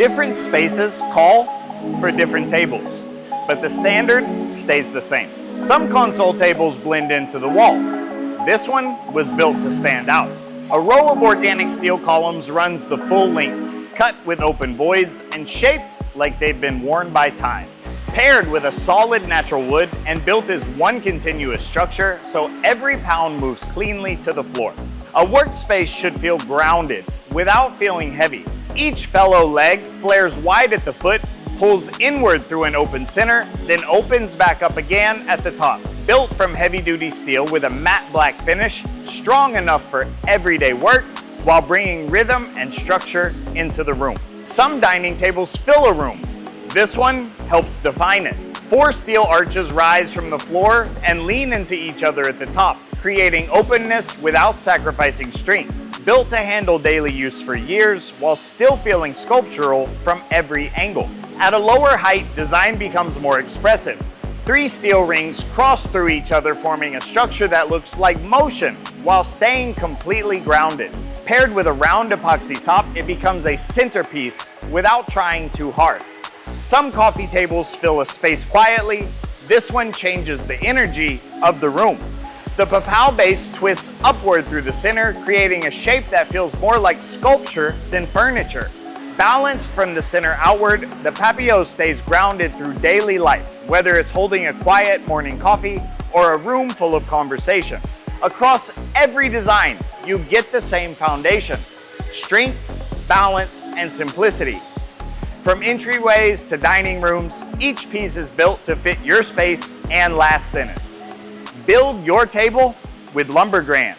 Different spaces call for different tables, but the standard stays the same. Some console tables blend into the wall. This one was built to stand out. A row of organic steel columns runs the full length, cut with open voids and shaped like they've been worn by time. Paired with a solid natural wood and built as one continuous structure so every pound moves cleanly to the floor. A workspace should feel grounded without feeling heavy. Each fellow leg flares wide at the foot, pulls inward through an open center, then opens back up again at the top. Built from heavy-duty steel with a matte black finish, strong enough for everyday work while bringing rhythm and structure into the room. Some dining tables fill a room. This one helps define it. 4 steel arches rise from the floor and lean into each other at the top, creating openness without sacrificing strength. Built to handle daily use for years while still feeling sculptural from every angle. At a lower height, design becomes more expressive. 3 steel rings cross through each other, forming a structure that looks like motion while staying completely grounded. Paired with a round epoxy top, it becomes a centerpiece without trying too hard. Some coffee tables fill a space quietly. This one changes the energy of the room. The papal base twists upward through the center, creating a shape that feels more like sculpture than furniture. Balanced from the center outward, the papillon stays grounded through daily life, whether it's holding a quiet morning coffee or a room full of conversation. Across every design, you get the same foundation: strength, balance, and simplicity. From entryways to dining rooms, each piece is built to fit your space and last in it. Build your table with Lumber Grand.